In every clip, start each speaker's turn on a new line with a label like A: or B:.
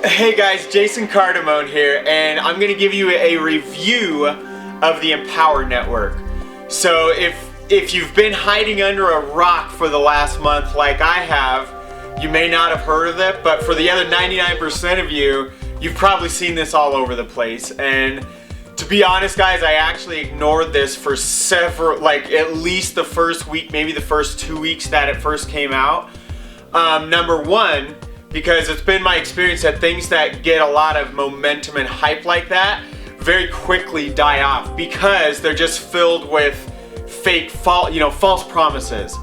A: Hey guys, Jason Cardamone here, and I'm going to give you a review of the Empower Network. So if you've been hiding under a rock for the last month like I have, you may not have heard of it, but for the other 99% of you, you've probably seen this all over the place. And to be honest guys, I actually ignored this for at least the first week, maybe the first 2 weeks that it first came out. Number one, because it's been my experience that things that get a lot of momentum and hype like that very quickly die off because they're just filled with false promises.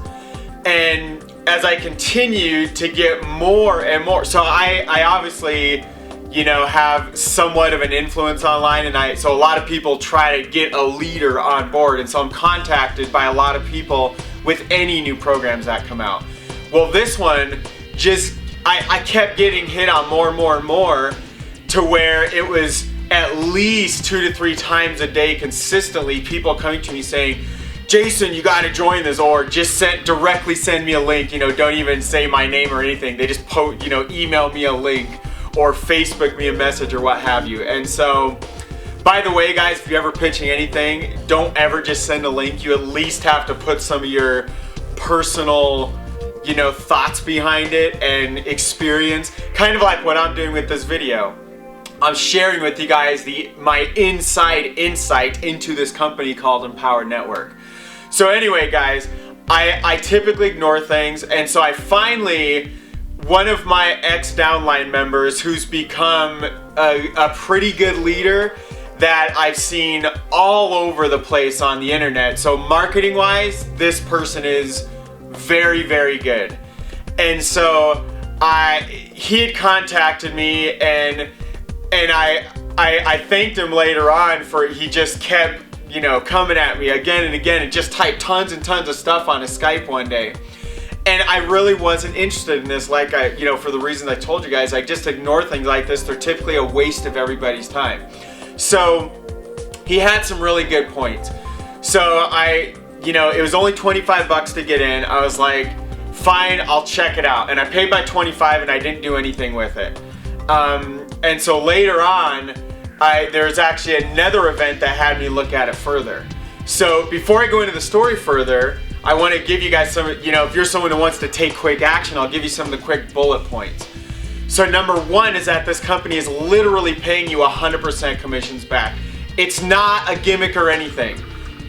A: And as I continue to get more and more, so I obviously, have somewhat of an influence online, and so a lot of people try to get a leader on board, and so I'm contacted by a lot of people with any new programs that come out. Well, this one I kept getting hit on more and more and more to where it was at least 2 to 3 times a day consistently people coming to me saying, Jason, you got to join this, or just directly send me a link, don't even say my name or anything. They just email me a link or Facebook me a message or what have you. And so, by the way guys, if you're ever pitching anything, don't ever just send a link. You at least have to put some of your personal thoughts behind it and experience, kind of like what I'm doing with this video. I'm sharing with you guys my inside insight into this company called Empower Network. So anyway guys, I typically ignore things, and so I finally, one of my ex-downline members who's become a pretty good leader that I've seen all over the place on the internet. So marketing wise, this person is very, very good. And so he had contacted me, and I thanked him later on for he just kept coming at me again and again and just typed tons and tons of stuff on his Skype one day. And I really wasn't interested in this, for the reasons I told you guys. I just ignore things like this. They're typically a waste of everybody's time. So he had some really good points. So it was only 25 bucks to get in. I was like, fine, I'll check it out. And I paid by 25 and I didn't do anything with it. And so later on, there's actually another event that had me look at it further. So before I go into the story further, I want to give you guys some, if you're someone who wants to take quick action, I'll give you some of the quick bullet points. So number one is that this company is literally paying you 100% commissions back. It's not a gimmick or anything.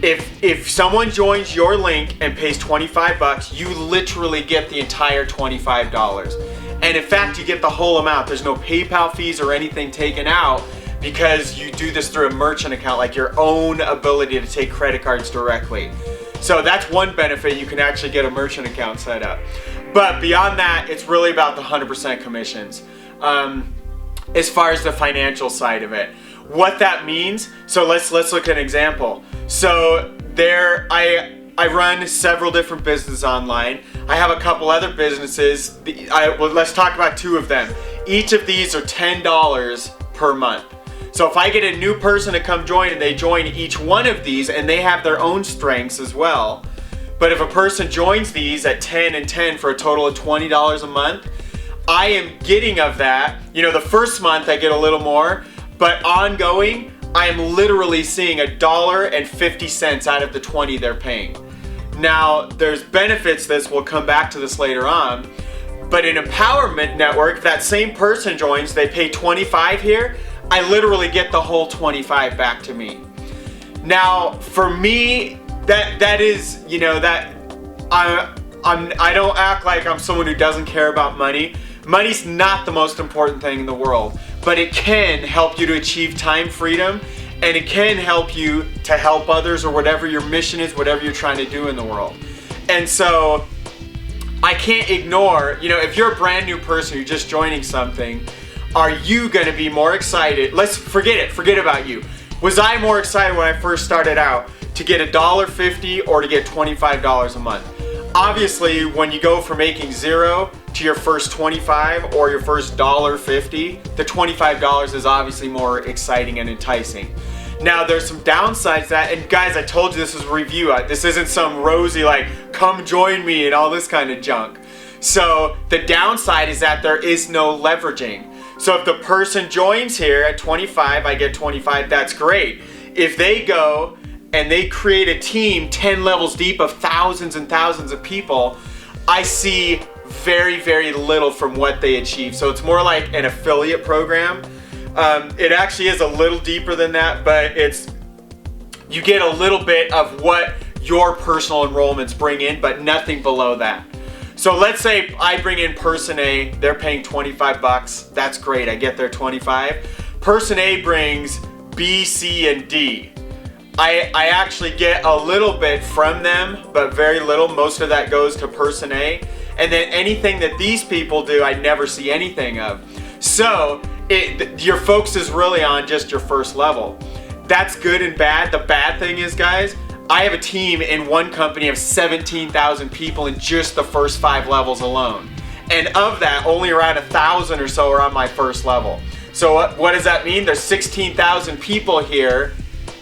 A: If someone joins your link and pays 25 bucks, you literally get the entire $25. And in fact, you get the whole amount. There's no PayPal fees or anything taken out because you do this through a merchant account, like your own ability to take credit cards directly. So that's one benefit. You can actually get a merchant account set up. But beyond that, it's really about the 100% commissions. As far as the financial side of it, what that means, so let's look at an example. So I run several different businesses online. I have a couple other businesses. Let's talk about 2 of them. Each of these are $10 per month. So if I get a new person to come join and they join each one of these, and they have their own strengths as well, but if a person joins these at 10 and 10 for a total of $20 a month, I am getting of that, the first month I get a little more, but ongoing, I am literally seeing $1.50 out of the 20 they're paying. Now, there's benefits to this, we'll come back to this later on, but in Empowerment Network, that same person joins, they pay 25 here, I literally get the whole 25 back to me. Now, for me, that is, I don't act like I'm someone who doesn't care about money. Money's not the most important thing in the world, but it can help you to achieve time freedom, and it can help you to help others, or whatever your mission is, whatever you're trying to do in the world. And so I can't ignore, if you're a brand new person who's just joining something, are you going to be more excited? Let's forget about you. Was I more excited when I first started out to get $1.50 or to get $25 a month? Obviously, when you go from making 0 to your first 25 or your first $1.50, the $25 is obviously more exciting and enticing. Now, there's some downsides to that, and guys, I told you this is a review. This isn't some rosy, come join me and all this kind of junk. So the downside is that there is no leveraging. So if the person joins here at 25, I get 25, that's great. If they go and they create a team 10 levels deep of thousands and thousands of people, I see very, very little from what they achieve. So it's more like an affiliate program. It actually is a little deeper than that, but you get a little bit of what your personal enrollments bring in, but nothing below that. So let's say I bring in person A, they're paying 25 bucks. That's great, I get their 25. Person A brings B, C, and D. I actually get a little bit from them, but very little. Most of that goes to person A. And then anything that these people do, I never see anything of. So your focus is really on just your first level. That's good and bad. The bad thing is, guys, I have a team in one company of 17,000 people in just the first 5 levels alone. And of that, only around 1,000 or so are on my first level. So what does that mean? There's 16,000 people here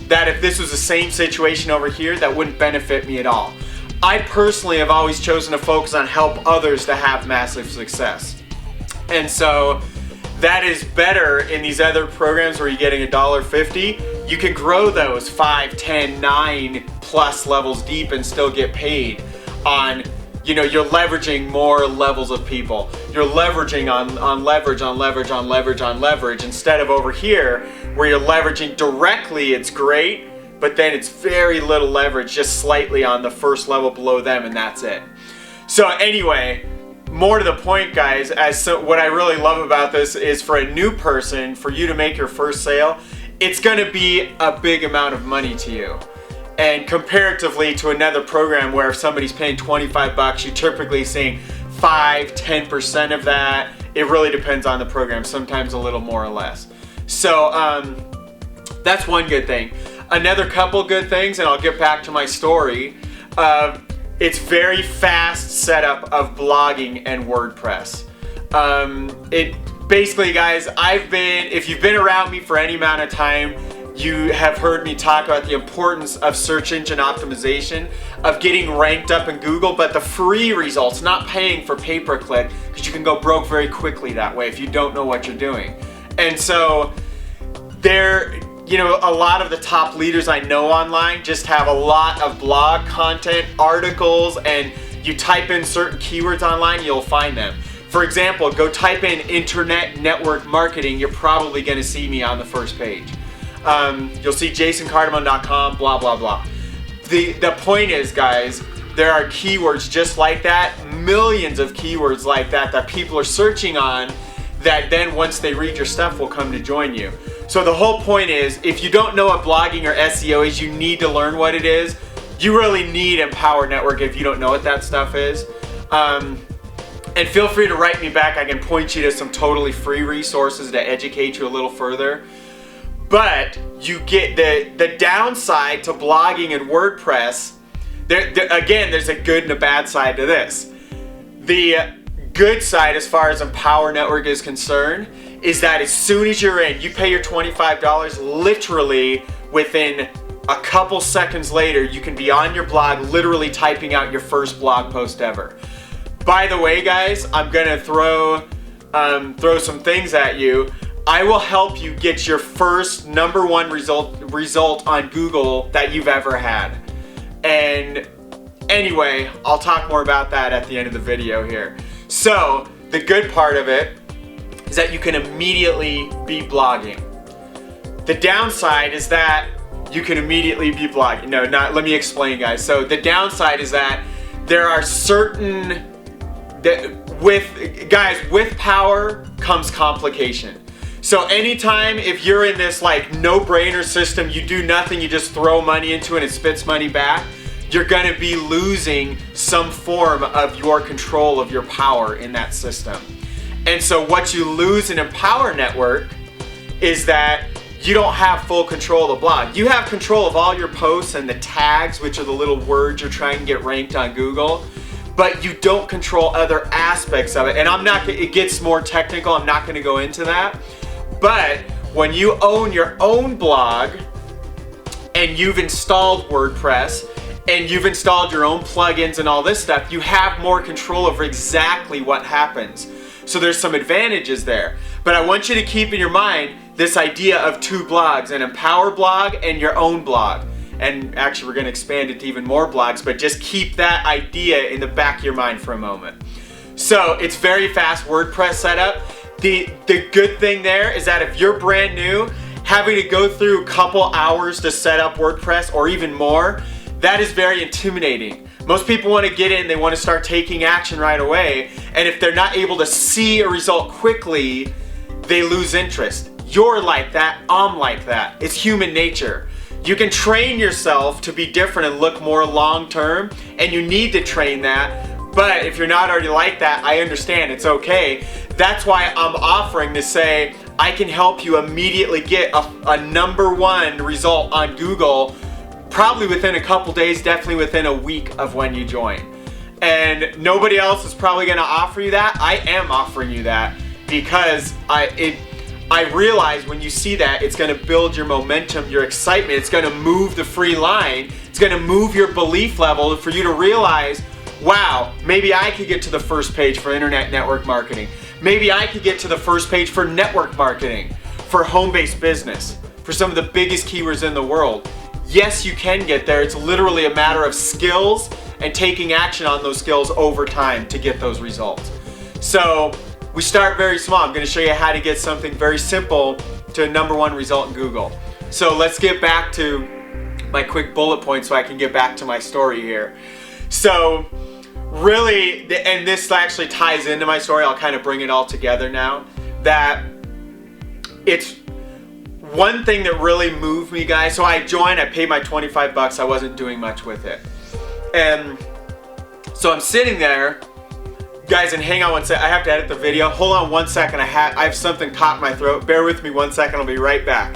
A: that if this was the same situation over here, that wouldn't benefit me at all. I personally have always chosen to focus on help others to have massive success. And so that is better in these other programs where you're getting $1.50. You can grow those 5, 10, 9 plus levels deep and still get paid on, you're leveraging more levels of people. You're leveraging on leverage, on leverage, on leverage, on leverage, instead of over here where you're leveraging directly. It's great, but then it's very little leverage, just slightly on the first level below them, and that's it. So anyway, more to the point, guys, what I really love about this is for a new person, for you to make your first sale, it's going to be a big amount of money to you. And comparatively to another program where if somebody's paying 25 bucks, you're typically seeing 5, 10% of that. It really depends on the program, sometimes a little more or less. So that's one good thing. Another couple good things, and I'll get back to my story. It's very fast setup of blogging and WordPress. Basically, guys, if you've been around me for any amount of time, you have heard me talk about the importance of search engine optimization, of getting ranked up in Google, but the free results, not paying for pay-per-click, because you can go broke very quickly that way if you don't know what you're doing. And so a lot of the top leaders I know online just have a lot of blog content, articles, and you type in certain keywords online, you'll find them. For example, go type in internet network marketing, you're probably going to see me on the first page. You'll see jasoncardamone.com, blah, blah, blah. The point is, guys, there are keywords just like that, millions of keywords like that people are searching on, that then once they read your stuff will come to join you. So the whole point is, if you don't know what blogging or SEO is, you need to learn what it is. You really need Empower Network if you don't know what that stuff is. And feel free to write me back. I can point you to some totally free resources to educate you a little further. But you get the downside to blogging and WordPress. Again, there's a good and a bad side to this. The good side, as far as Empower Network is concerned, is that as soon as you're in, you pay your $25, literally within a couple seconds later, you can be on your blog, literally typing out your first blog post ever. By the way, guys, I'm gonna throw some things at you. I will help you get your first #1 result on Google that you've ever had. And anyway, I'll talk more about that at the end of the video here. So the good part of it is that you can immediately be blogging. The downside is that you can immediately be blogging. Let me explain, guys. So the downside is that there are certain, with power comes complication. So anytime if you're in this like no-brainer system, you do nothing, you just throw money into it and it spits money back, you're gonna be losing some form of your control of your power in that system. And so what you lose in Empower Network is that you don't have full control of the blog. You have control of all your posts and the tags, which are the little words you're trying to get ranked on Google, but you don't control other aspects of it. And it gets more technical, I'm not gonna go into that. But when you own your own blog and you've installed WordPress and you've installed your own plugins and all this stuff, you have more control over exactly what happens. So there's some advantages there. But I want you to keep in your mind this idea of two blogs, an Empower blog and your own blog. And actually we're going to expand it to even more blogs, but just keep that idea in the back of your mind for a moment. So it's very fast WordPress setup. The good thing there is that if you're brand new, having to go through a couple hours to set up WordPress or even more, that is very intimidating. Most people want to get in, they want to start taking action right away, and if they're not able to see a result quickly, they lose interest. You're like that, I'm like that. It's human nature. You can train yourself to be different and look more long-term, and you need to train that. But if you're not already like that, I understand, it's okay. That's why I'm offering to say, I can help you immediately get a #1 result on Google, probably within a couple days, definitely within a week of when you join. And nobody else is probably gonna offer you that. I am offering you that because I realize when you see that, it's gonna build your momentum, your excitement, it's gonna move the free line, it's gonna move your belief level for you to realize, wow, maybe I could get to the first page for internet network marketing. Maybe I could get to the first page for network marketing, for home-based business, for some of the biggest keywords in the world. Yes, you can get there. It's literally a matter of skills and taking action on those skills over time to get those results. So we start very small. I'm going to show you how to get something very simple to a #1 result in Google. So let's get back to my quick bullet points so I can get back to my story here. So really, and this actually ties into my story, I'll kind of bring it all together now, that it's one thing that really moved me, guys. So I joined, I paid my 25 bucks, I wasn't doing much with it. And so I'm sitting there, guys, and hang on one sec, I have to edit the video. Hold on one second, I have something caught in my throat. Bear with me one second, I'll be right back.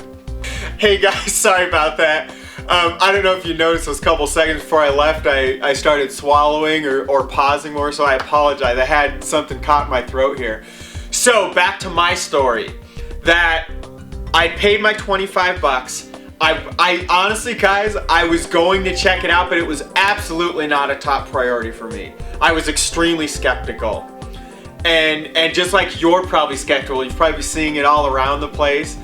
A: Hey guys, sorry about that. I don't know if you noticed those couple seconds before I left, I started swallowing or pausing more, so I apologize. I had something caught in my throat here. So back to my story, that I paid my 25 bucks. I honestly, guys, I was going to check it out, but it was absolutely not a top priority for me. I was extremely skeptical. And just like you're probably skeptical, you're probably seeing it all around the place.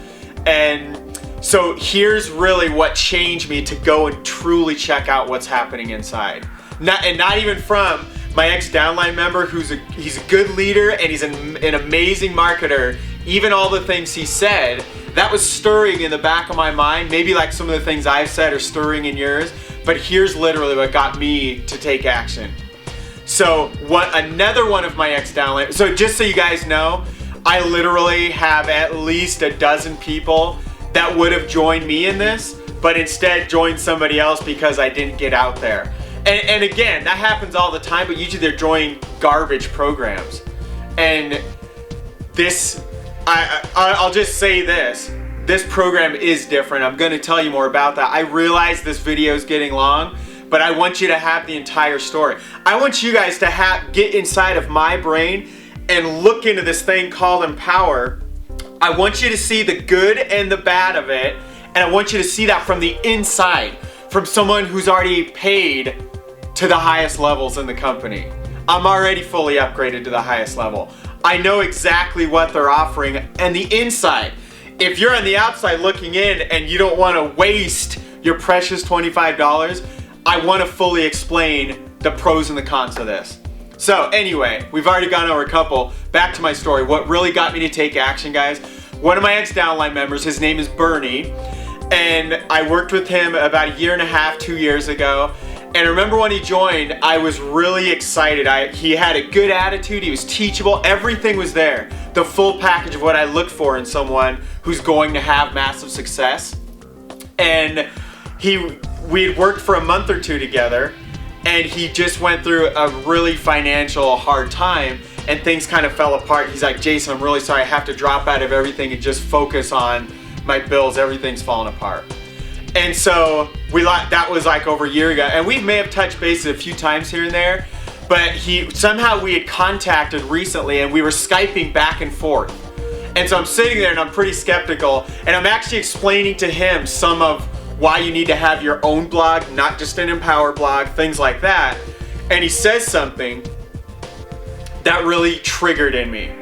A: And so here's really what changed me to go and truly check out what's happening inside. Not even from my ex-downline member he's a good leader and he's an amazing marketer. Even all the things he said, that was stirring in the back of my mind. Maybe like some of the things I've said are stirring in yours, but here's literally what got me to take action. So another one of my ex-downline, so just so you guys know, I literally have at least a dozen people that would have joined me in this, but instead joined somebody else because I didn't get out there. And again, that happens all the time, but usually they're joining garbage programs. And this, I'll just say this program is different. I'm gonna tell you more about that. I realize this video is getting long, but I want you to have the entire story. I want you guys to get inside of my brain and look into this thing called Empower. I want you to see the good and the bad of it, and I want you to see that from the inside, from someone who's already paid to the highest levels in the company. I'm already fully upgraded to the highest level. I know exactly what they're offering, and the inside. If you're on the outside looking in and you don't want to waste your precious $25, I want to fully explain the pros and the cons of this. So anyway, we've already gone over a couple. Back to my story. What really got me to take action, guys? One of my ex-downline members, his name is Bernie, and I worked with him about 1.5 years, 2 years ago. And I remember when he joined, I was really excited. He had a good attitude, he was teachable, everything was there. The full package of what I look for in someone who's going to have massive success. And we had worked for a month or two together, and he just went through a really financial hard time and things kind of fell apart. He's like, Jason, I'm really sorry, I have to drop out of everything and just focus on my bills, everything's falling apart. And so that was like over a year ago, and we may have touched bases a few times here and there, but somehow we had contacted recently and we were Skyping back and forth. And so I'm sitting there and I'm pretty skeptical, and I'm actually explaining to him some of why you need to have your own blog, not just an Empower blog, things like that. And he says something that really triggered in me.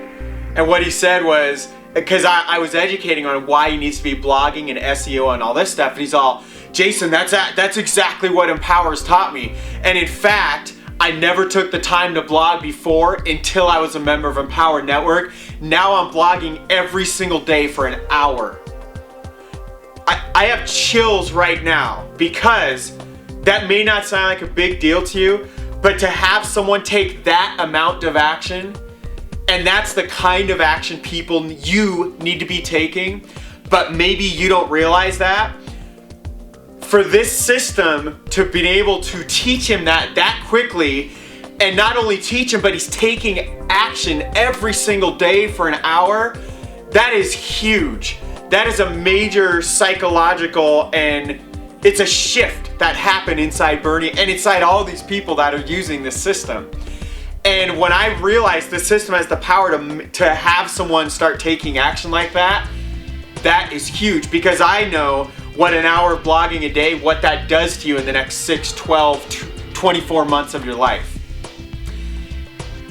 A: And what he said was, because I was educating on why he needs to be blogging and SEO and all this stuff, and he's all, Jason, that's exactly what Empower's taught me. And in fact, I never took the time to blog before until I was a member of Empower Network. Now I'm blogging every single day for an hour. I have chills right now, because that may not sound like a big deal to you, but to have someone take that amount of action, and that's the kind of action people you need to be taking, but maybe you don't realize that. For this system to be able to teach him that quickly, and not only teach him, but he's taking action every single day for an hour, that is huge. That is a major psychological, and it's a shift that happened inside Bernie and inside all these people that are using this system. And when I realized the system has the power to have someone start taking action like that, that is huge, because I know what an hour of blogging a day, what that does to you in the next 6, 12, 24 months of your life.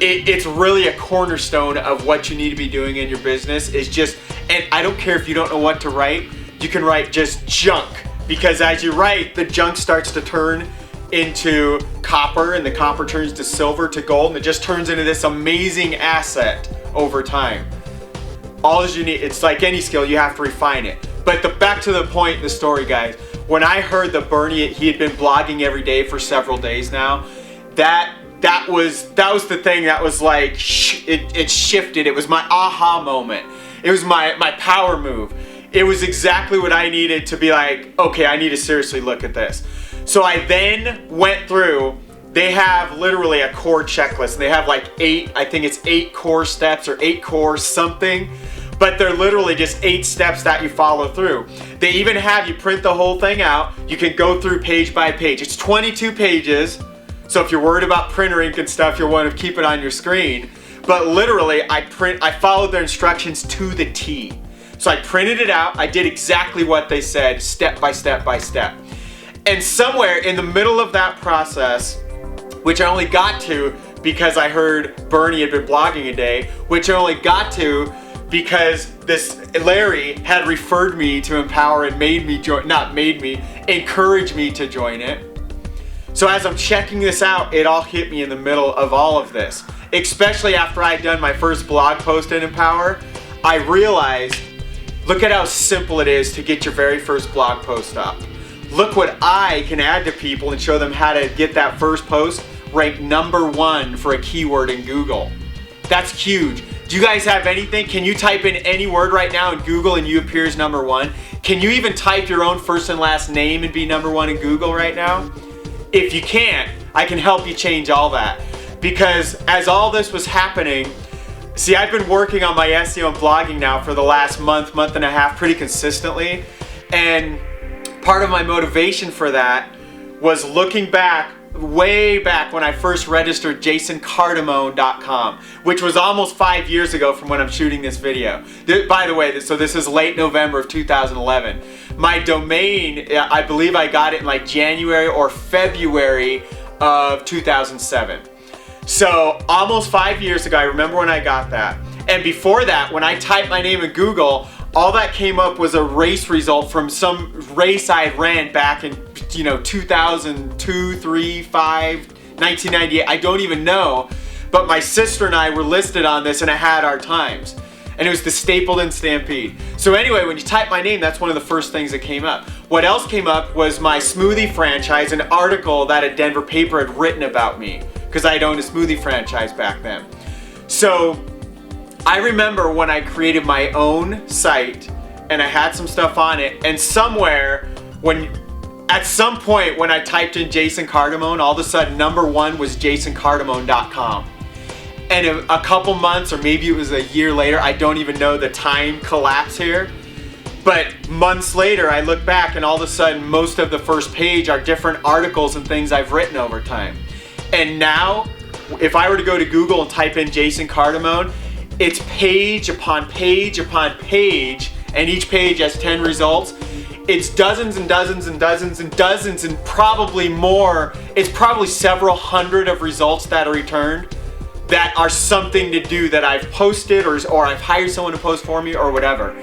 A: It's really a cornerstone of what you need to be doing in your business. Is just, and I don't care if you don't know what to write, you can write just junk, because as you write, the junk starts to turn into copper, and the copper turns to silver, to gold, and it just turns into this amazing asset over time. All you need, it's like any skill, you have to refine it. But back to the point in the story, guys. When I heard that Bernie, he had been blogging every day for several days now, that was the thing that was like, it shifted. It was my aha moment. It was my power move. It was exactly what I needed to be like, okay, I need to seriously look at this. So I then went through, they have literally a core checklist. They have like 8 core steps or 8 core something, but they're literally just 8 steps that you follow through. They even have you print the whole thing out. You can go through page by page. It's 22 pages. So if you're worried about printer ink and stuff, you'll want to keep it on your screen. But literally, I followed their instructions to the T. So I printed it out. I did exactly what they said, step by step by step. And somewhere in the middle of that process, which I only got to because I heard Bernie had been blogging a day, which I only got to because this Larry had referred me to Empower and made me join, encouraged me to join it. So as I'm checking this out, it all hit me in the middle of all of this. Especially after I'd done my first blog post in Empower, I realized, look at how simple it is to get your very first blog post up. Look what I can add to people and show them how to get that first post ranked #1 for a keyword in Google. That's huge. Do you guys have anything? Can you type in any word right now in Google and you appear as #1? Can you even type your own first and last name and be #1 in Google right now? If you can't, I can help you change all that. Because as all this was happening, see, I've been working on my SEO and blogging now for the last month and a half pretty consistently. And part of my motivation for that was looking back, way back when I first registered jasoncardamone.com, which was almost 5 years ago from when I'm shooting this video. By the way, so this is late November of 2011. My domain, I believe I got it in like January or February of 2007. So almost 5 years ago, I remember when I got that. And before that, when I typed my name in Google, all that came up was a race result from some race I had ran back in 2002, 3, 5, 1998. I don't even know. But my sister and I were listed on this and it had our times. And it was the Stapleton Stampede. So anyway, when you type my name, that's one of the first things that came up. What else came up was my smoothie franchise, an article that a Denver paper had written about me, because I had owned a smoothie franchise back then. So I remember when I created my own site and I had some stuff on it, and somewhere at some point when I typed in Jason Cardamone, all of a sudden #1 was jasoncardamone.com. And a couple months, or maybe it was a year later, I don't even know the time collapse here, but months later I look back and all of a sudden most of the first page are different articles and things I've written over time. And now, if I were to go to Google and type in Jason Cardamone, it's page upon page upon page, and each page has 10 results. It's dozens and dozens and dozens and dozens and probably more. It's probably several hundred of results that are returned. that are something to do that I've posted or I've hired someone to post for me or whatever.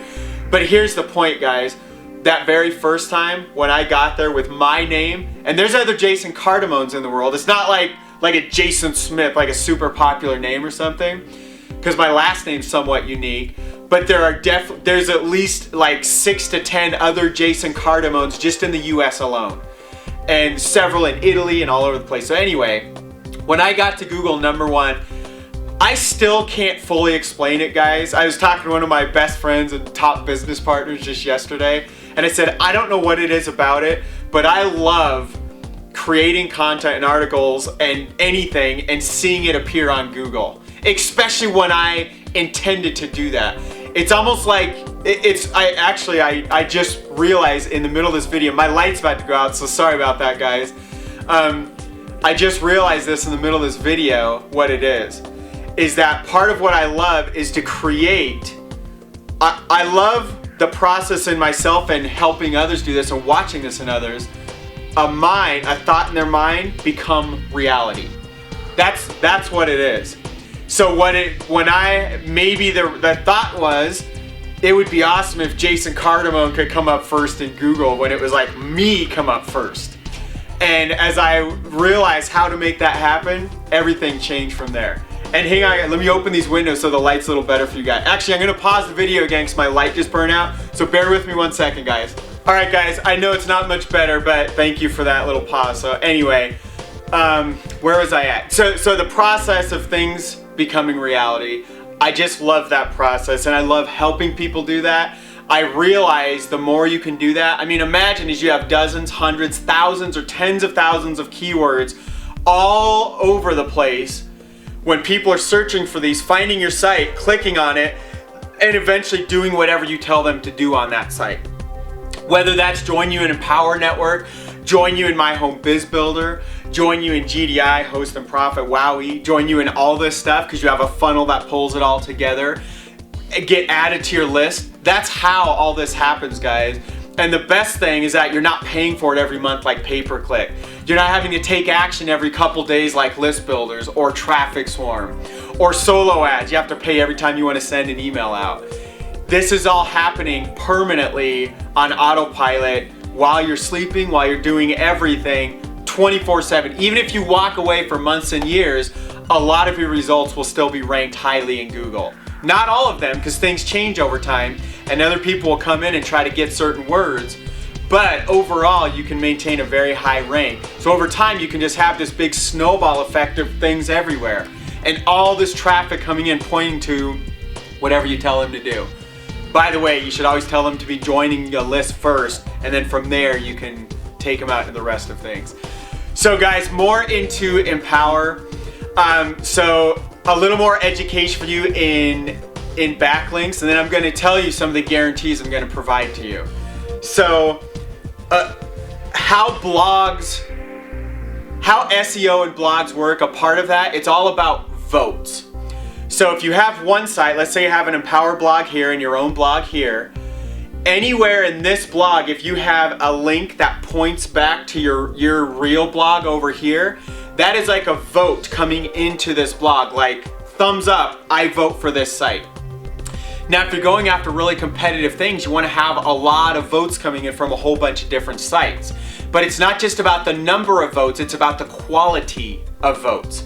A: But here's the point, guys. That very first time when I got there with my name, and there's other Jason Cardamones in the world. It's not like a Jason Smith, like a super popular name or something, because my last name's somewhat unique. But there's at least like 6 to 10 other Jason Cardamones just in the US alone, and several in Italy and all over the place. So anyway, when I got to Google #1, I still can't fully explain it, guys. I was talking to one of my best friends and top business partners just yesterday, and I said, I don't know what it is about it, but I love creating content and articles and anything and seeing it appear on Google, especially when I intended to do that. It's almost like, I just realized in the middle of this video, my light's about to go out, so sorry about that, guys. I just realized this in the middle of this video, what it is that part of what I love is to create. I love the process in myself and helping others do this and watching this in others. A thought in their mind become reality. That's what it is. So maybe the thought was, it would be awesome if Jason Cardamone could come up first in Google when it was like me come up first. And as I realized how to make that happen, everything changed from there. And hang on, let me open these windows so the light's a little better for you guys. Actually, I'm gonna pause the video again because my light just burned out. So bear with me 1 second, guys. All right, guys, I know it's not much better, but thank you for that little pause. So anyway, where was I at? So the process of things becoming reality, I just love that process, and I love helping people do that. I realize the more you can do that, I mean, imagine as you have dozens, hundreds, thousands, or tens of thousands of keywords all over the place. When people are searching for these, finding your site, clicking on it, and eventually doing whatever you tell them to do on that site. Whether that's join you in Empower Network, join you in My Home Biz Builder, join you in GDI, Host and Profit, Wowie, join you in all this stuff because you have a funnel that pulls it all together, get added to your list. That's how all this happens, guys. And the best thing is that you're not paying for it every month like pay-per-click. You're not having to take action every couple days like list builders or Traffic Swarm or solo ads. You have to pay every time you want to send an email out. This is all happening permanently on autopilot while you're sleeping, while you're doing everything 24/7. Even if you walk away for months and years, a lot of your results will still be ranked highly in Google. Not all of them, because things change over time and other people will come in and try to get certain words, but overall you can maintain a very high rank. So over time you can just have this big snowball effect of things everywhere and all this traffic coming in pointing to whatever you tell them to do. By the way, you should always tell them to be joining a list first, and then from there you can take them out to the rest of things. So guys, more into Empower. So a little more education for you in backlinks, and then I'm going to tell you some of the guarantees I'm going to provide to you. So how SEO and blogs work, a part of that, it's all about votes. So if you have one site, let's say you have an Empower blog here and your own blog here, anywhere in this blog, if you have a link that points back to your real blog over here, that is like a vote coming into this blog, like thumbs up, I vote for this site. Now, if you're going after really competitive things, you want to have a lot of votes coming in from a whole bunch of different sites. But it's not just about the number of votes, it's about the quality of votes.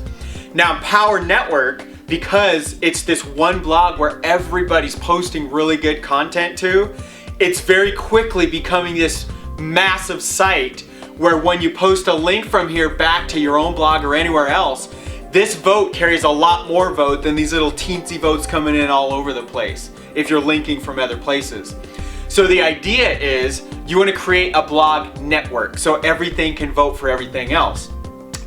A: Now, Empower Network, because it's this one blog where everybody's posting really good content to, it's very quickly becoming this massive site where when you post a link from here back to your own blog or anywhere else, this vote carries a lot more vote than these little teensy votes coming in all over the place if you're linking from other places. So the idea is you want to create a blog network so everything can vote for everything else.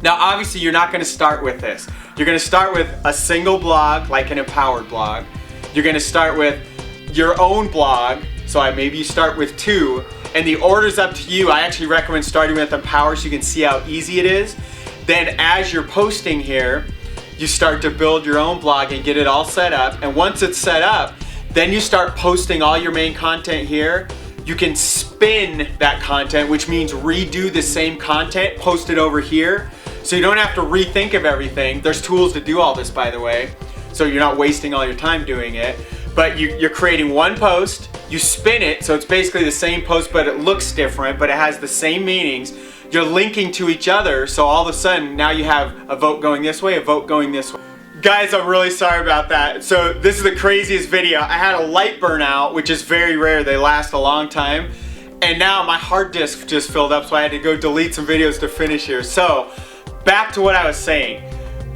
A: Now obviously you're not going to start with this. You're going to start with a single blog like an Empowered blog. You're going to start with your own blog, so maybe you start with 2, and the order's up to you. I actually recommend starting with Empower so you can see how easy it is. Then as you're posting here, you start to build your own blog and get it all set up. And once it's set up, then you start posting all your main content here. You can spin that content, which means redo the same content, post it over here. So you don't have to rethink of everything. There's tools to do all this, by the way, so you're not wasting all your time doing it. But you're creating one post, you spin it, so it's basically the same post, but it looks different, but it has the same meanings. You're linking to each other, so all of a sudden now you have a vote going this way, a vote going this way. Guys, I'm really sorry about that. So this is the craziest video. I had a light burnout, which is very rare. They last a long time. And now my hard disk just filled up, so I had to go delete some videos to finish here. So back to what I was saying.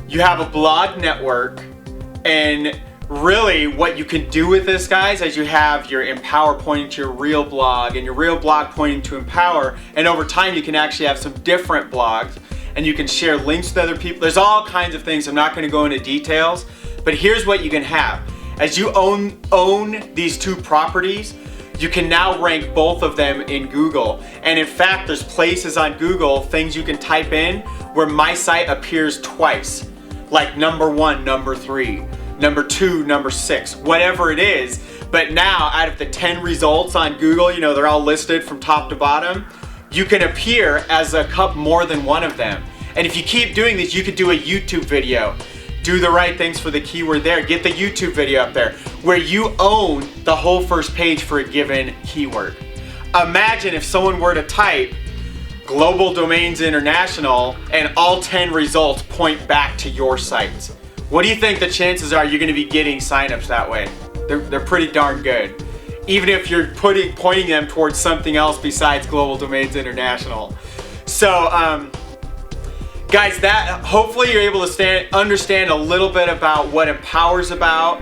A: You have a blog network, and really what you can do with this, guys, is you have your Empower pointing to your real blog and your real blog pointing to Empower, and over time you can actually have some different blogs and you can share links with other people. There's all kinds of things. I'm not going to go into details, but here's what you can have. As you own these two properties, you can now rank both of them in Google. And in fact, there's places on Google, things you can type in where my site appears twice, like number 1, number 3, number 2, number 6, whatever it is. But now out of the 10 results on Google, you know, they're all listed from top to bottom, you can appear as more than one of them. And if you keep doing this, you could do a YouTube video. Do the right things for the keyword there. Get the YouTube video up there where you own the whole first page for a given keyword. Imagine if someone were to type Global Domains International and all 10 results point back to your site. What do you think the chances are you're going to be getting signups that way? They're pretty darn good. Even if you're pointing them towards something else besides Global Domains International. So, guys, that hopefully you're able to understand a little bit about what Empower's about,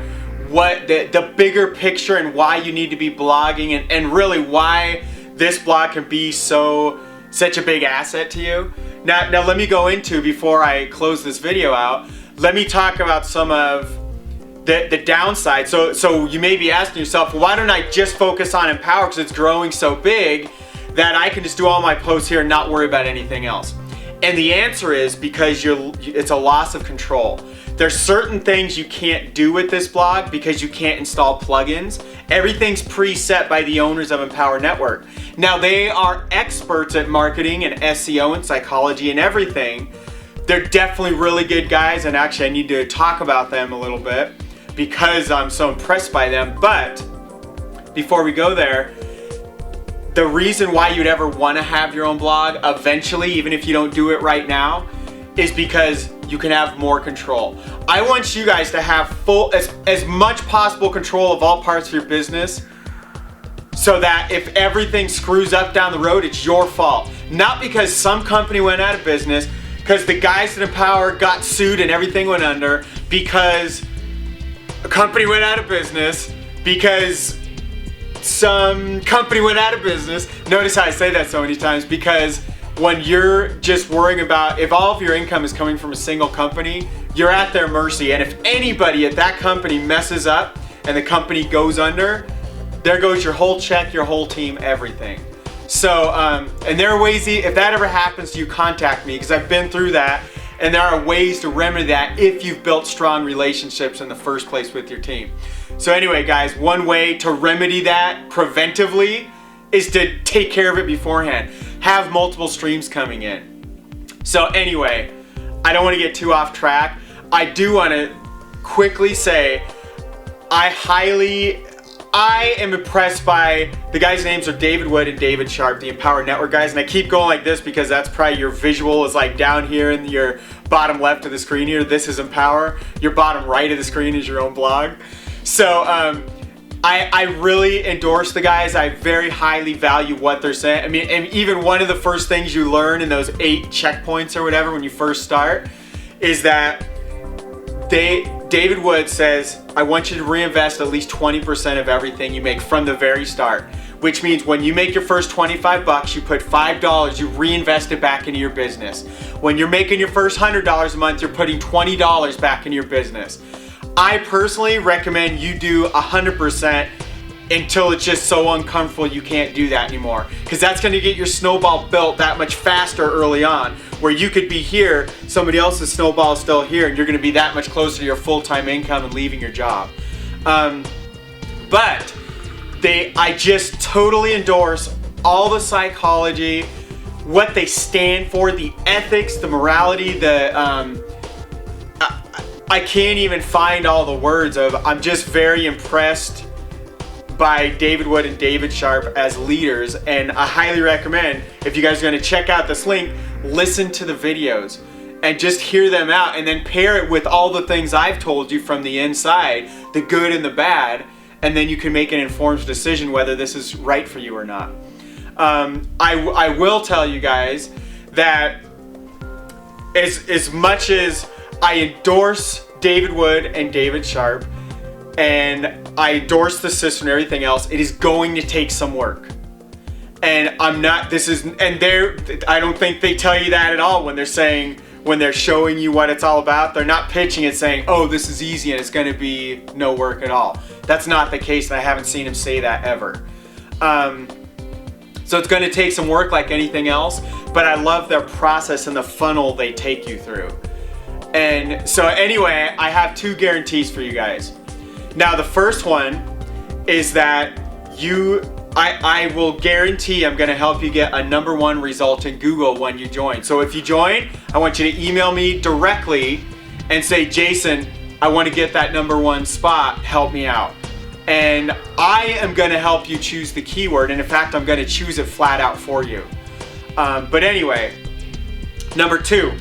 A: what the bigger picture and why you need to be blogging, and really why this blog can be such a big asset to you. Now let me go into, before I close this video out, let me talk about some of the downside. So you may be asking yourself, why don't I just focus on Empower because it's growing so big that I can just do all my posts here and not worry about anything else? And the answer is because it's a loss of control. There's certain things you can't do with this blog because you can't install plugins. Everything's preset by the owners of Empower Network. Now, they are experts at marketing and SEO and psychology and everything. They're definitely really good guys, and actually I need to talk about them a little bit because I'm so impressed by them. But before we go there, the reason why you'd ever want to have your own blog eventually, even if you don't do it right now, is because you can have more control. I want you guys to have as much possible control of all parts of your business, so that if everything screws up down the road, it's your fault. Not because some company went out of business, because the guys at Empower got sued and everything went under, because a company went out of business, because some company went out of business. Notice how I say that so many times, because when you're just worrying about if all of your income is coming from a single company, you're at their mercy. And if anybody at that company messes up and the company goes under, there goes your whole check, your whole team, everything. So, and there are ways, if that ever happens to you, contact me, because I've been through that, and there are ways to remedy that if you've built strong relationships in the first place with your team. So anyway, guys, one way to remedy that preventively is to take care of it beforehand. Have multiple streams coming in. So anyway, I don't want to get too off track. I do want to quickly say I am impressed by the guys' names are David Wood and David Sharp, the Empower Network guys. And I keep going like this because that's probably your visual is like down here in your bottom left of the screen here. This is Empower. Your bottom right of the screen is your own blog. So I really endorse the guys. I very highly value what they're saying. I mean, and even one of the first things you learn in those 8 checkpoints or whatever when you first start is that David Wood says, I want you to reinvest at least 20% of everything you make from the very start, which means when you make your first 25 bucks, you put $5, you reinvest it back into your business. When you're making your first $100 a month, you're putting $20 back into your business. I personally recommend you do 100% until it's just so uncomfortable you can't do that anymore, because that's going to get your snowball built that much faster early on, where you could be here, somebody else's snowball is still here, and you're going to be that much closer to your full-time income and leaving your job. But I just totally endorse all the psychology, what they stand for, the ethics, the morality, I can't even find all the words of, I'm just very impressed by David Wood and David Sharp as leaders, and I highly recommend, if you guys are going to check out this link, listen to the videos and just hear them out, and then pair it with all the things I've told you from the inside, the good and the bad, and then you can make an informed decision whether this is right for you or not. I will tell you guys that as much as I endorse David Wood and David Sharp, and I endorse the system and everything else, it is going to take some work. And I don't think they tell you that at all when they're showing you what it's all about. They're not pitching it saying, oh, this is easy and it's going to be no work at all. That's not the case, and I haven't seen them say that ever. So it's going to take some work like anything else, but I love their process and the funnel they take you through. And so anyway, I have 2 guarantees for you guys. Now the first one is that I will guarantee I'm going to help you get a #1 result in Google when you join. So if you join, I want you to email me directly and say, Jason, I want to get that #1 spot, help me out. And I am going to help you choose the keyword, and in fact I'm going to choose it flat out for you. But anyway, number 2,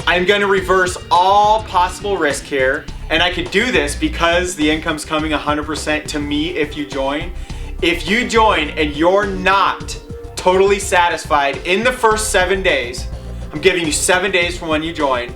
A: I'm going to reverse all possible risk here, and I could do this because the income's coming 100% to me if you join. If you join and you're not totally satisfied in the first 7 days, I'm giving you 7 days from when you join,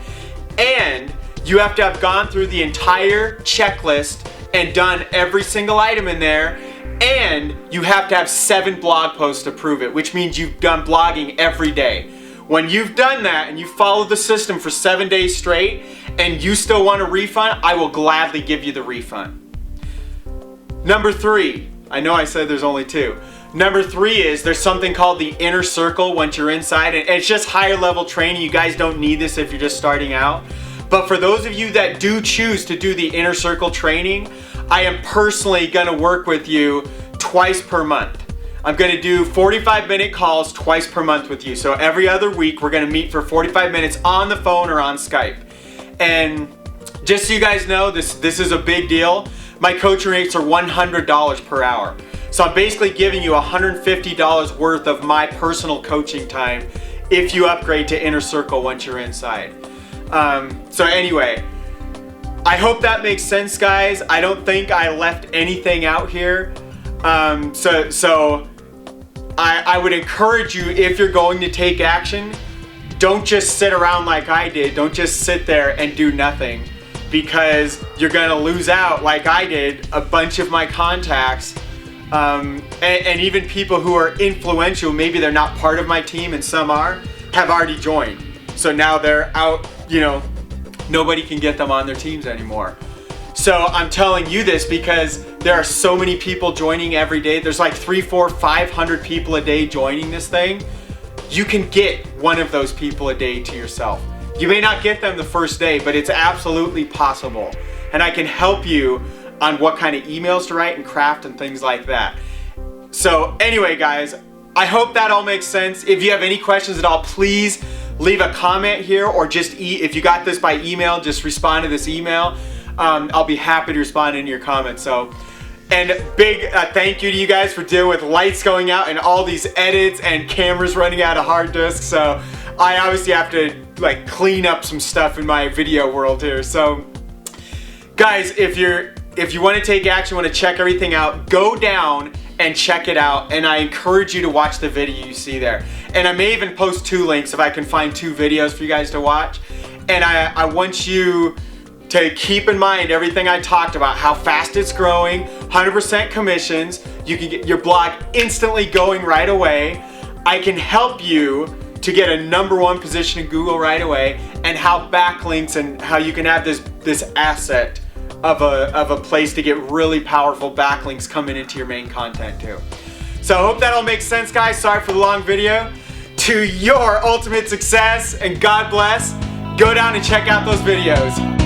A: and you have to have gone through the entire checklist and done every single item in there, and you have to have 7 blog posts to prove it, which means you've done blogging every day. When you've done that and you followed the system for 7 days straight and you still want a refund, I will gladly give you the refund. Number 3, I know I said there's only 2. Number 3 is there's something called the inner circle once you're inside, and it's just higher level training. You guys don't need this if you're just starting out. But for those of you that do choose to do the inner circle training, I am personally gonna work with you twice per month. I'm gonna do 45-minute calls twice per month with you. So every other week, we're gonna meet for 45 minutes on the phone or on Skype. And just so you guys know, this is a big deal. My coaching rates are $100 per hour. So I'm basically giving you $150 worth of my personal coaching time if you upgrade to Inner Circle once you're inside. So anyway, I hope that makes sense, guys. I don't think I left anything out here. So I would encourage you, if you're going to take action, don't just sit around like I did. Don't just sit there and do nothing, because you're gonna lose out like I did. A bunch of my contacts, and even people who are influential, maybe they're not part of my team and some are, have already joined. So now they're out, nobody can get them on their teams anymore. So I'm telling you this because there are so many people joining every day. There's like 300, 400, 500 people a day joining this thing. You can get one of those people a day to yourself. You may not get them the first day, but it's absolutely possible. And I can help you on what kind of emails to write and craft and things like that. So anyway, guys, I hope that all makes sense. If you have any questions at all, please leave a comment here, or just if you got this by email, just respond to this email. I'll be happy to respond in your comments. So, and big thank you to you guys for dealing with lights going out and all these edits and cameras running out of hard disk. So I obviously have to like clean up some stuff in my video world here. So guys, if you want to take action, want to check everything out, go down and check it out, and I encourage you to watch the video you see there. And I may even post 2 links if I can find 2 videos for you guys to watch. And I want you to keep in mind everything I talked about, how fast it's growing, 100% commissions, you can get your blog instantly going right away. I can help you to get a #1 position in Google right away, and how backlinks and how you can have this asset of a place to get really powerful backlinks coming into your main content too. So I hope that all makes sense, guys. Sorry for the long video. To your ultimate success, and God bless. Go down and check out those videos.